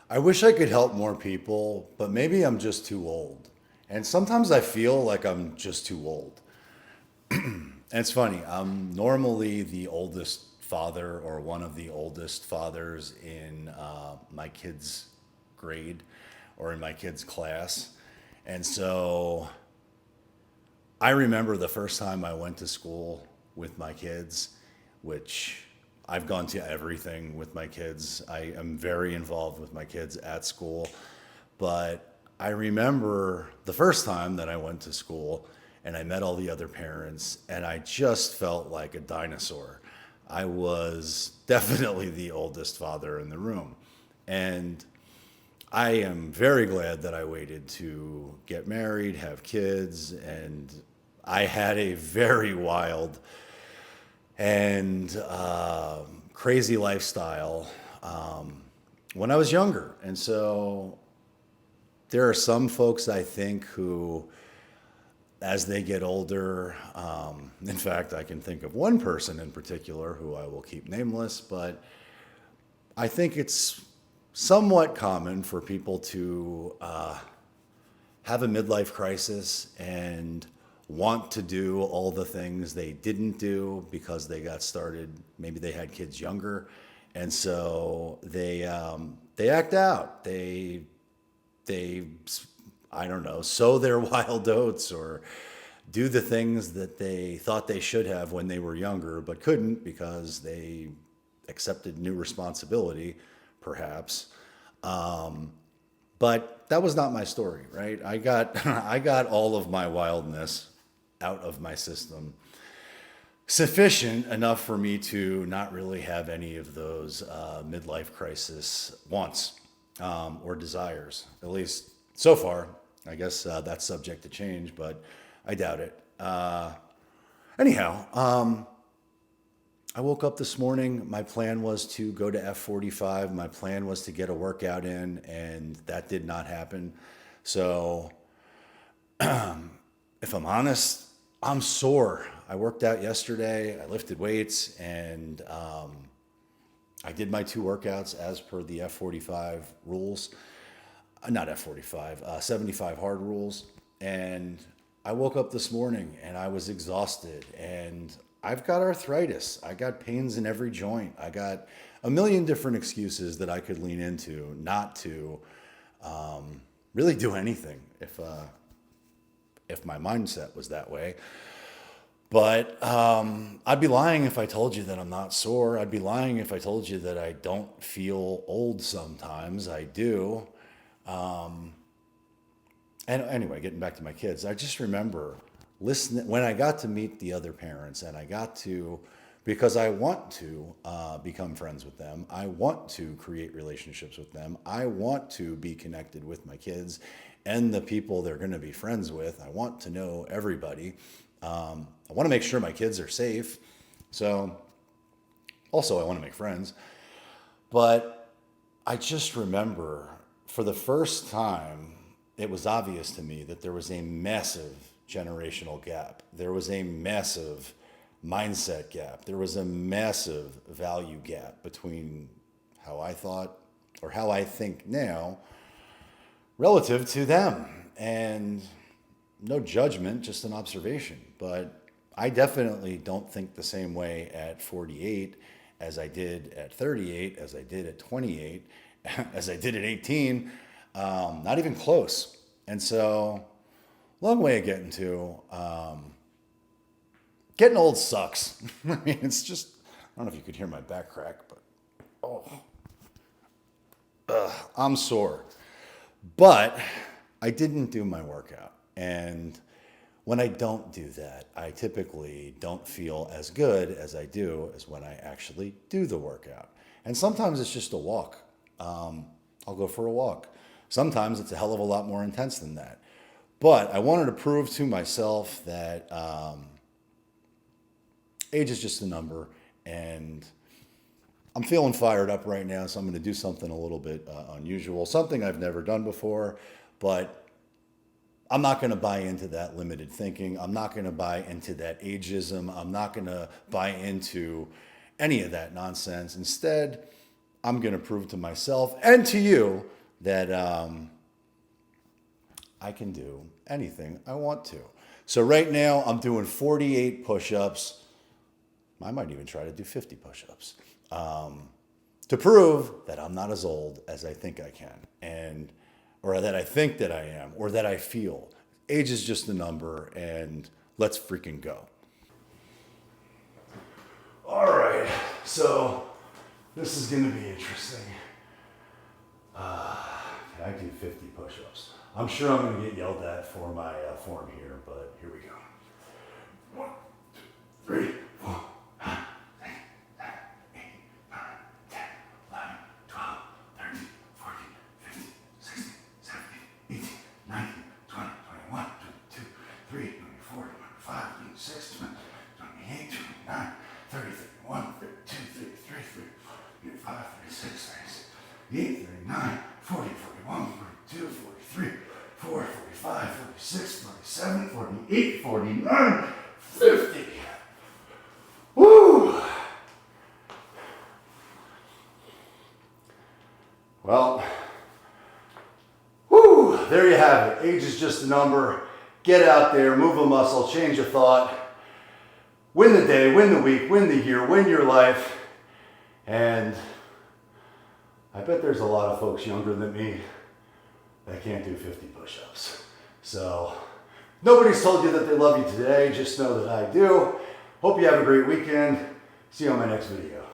I wish I could help more people, but maybe I'm just too old. And sometimes I feel like I'm just too old. And it's funny, I'm normally the oldest father or one of the oldest fathers in my kids' grade or in my kids' class. And so I remember the first time I went to school with my kids, which I've gone to everything with my kids. I am very involved with my kids at school. But I remember the first time that I went to school and I met all the other parents, and I just felt like a dinosaur. I was definitely the oldest father in the room. And I am very glad that I waited to get married, have kids, and I had a very wild and crazy lifestyle when I was younger. And so there are some folks I think who, as they get older, in fact, I can think of one person in particular who I will keep nameless, but I think it's somewhat common for people to have a midlife crisis and want to do all the things they didn't do because they got started. Maybe they had kids younger, and so they act out. They I don't know, sow their wild oats or do the things that they thought they should have when they were younger but couldn't because they accepted new responsibility, perhaps. But that was not my story, right? I got I got all of my wildness out of my system, sufficient enough for me to not really have any of those midlife crisis wants or desires, at least so far. I guess that's subject to change, but I doubt it. Anyhow, I woke up this morning. My plan was to go to F45. My plan was to get a workout in, and that did not happen. So, if I'm honest, I'm sore. I worked out yesterday. I lifted weights, and I did my two workouts as per the F45 rules. Not F45, 75 hard rules. And I woke up this morning and I was exhausted, and I've got arthritis. I got pains in every joint. I got a million different excuses that I could lean into not to really do anything if my mindset was that way. But I'd be lying if I told you that I'm not sore. I'd be lying if I told you that I don't feel old sometimes. I do. And anyway, getting back to my kids, I just remember listening when I got to meet the other parents, and I got to, because I want to become friends with them. I want to create relationships with them. I want to be connected with my kids and the people they're going to be friends with. I want to know everybody. I want to make sure my kids are safe. So also I want to make friends. But I just remember for the first time, it was obvious to me that there was a massive generational gap. There was a massive mindset gap. There was a massive value gap between how I thought or how I think now relative to them. And no judgment, just an observation. But I definitely don't think the same way at 48 as I did at 38, as I did at 28, as I did at 18. Not even close. And so, long way of getting to. Getting old sucks. I mean, it's just, I don't know if you could hear my back crack, but I'm sore. But I didn't do my workout. And when I don't do that, I typically don't feel as good as I do as when I actually do the workout. And sometimes it's just a walk. I'll go for a walk. Sometimes it's a hell of a lot more intense than that. But I wanted to prove to myself that age is just a number, and I'm feeling fired up right now, so I'm going to do something a little bit unusual, something I've never done before, but I'm not going to buy into that limited thinking. I'm not going to buy into that ageism. I'm not going to buy into any of that nonsense. Instead, I'm going to prove to myself and to you that I can do anything I want to. So right now I'm doing 48 push-ups. I might even try to do 50 push-ups to prove that I'm not as old as I think I can, and or that I think that I am, or that I feel. Age is just a number, and let's freaking go. All right, so this is going to be interesting. Can I do 50 push-ups? I'm sure I'm going to get yelled at for my form here, but here we go. 1, 2, 3, 4, 5, 6, 7, 8, 9, 10, 11, 12, 13, 14, 15, 16, 17, 18, 19, 20, 21, 22, 23, 24, 25, 26, 28, 29, 30, 31, 32, 33, 34, 35, 36, 38, 39, 40, 41, 42, 43, 44, 45, 46, 47, 48, 49, 50. Woo! Well, woo! There you have it. Age is just a number. Get out there, move a muscle, change a thought. Win the day, win the week, win the year, win your life. And I bet there's a lot of folks younger than me that can't do 50 push-ups. So nobody's told you that they love you today. Just know that I do. Hope you have a great weekend. See you on my next video.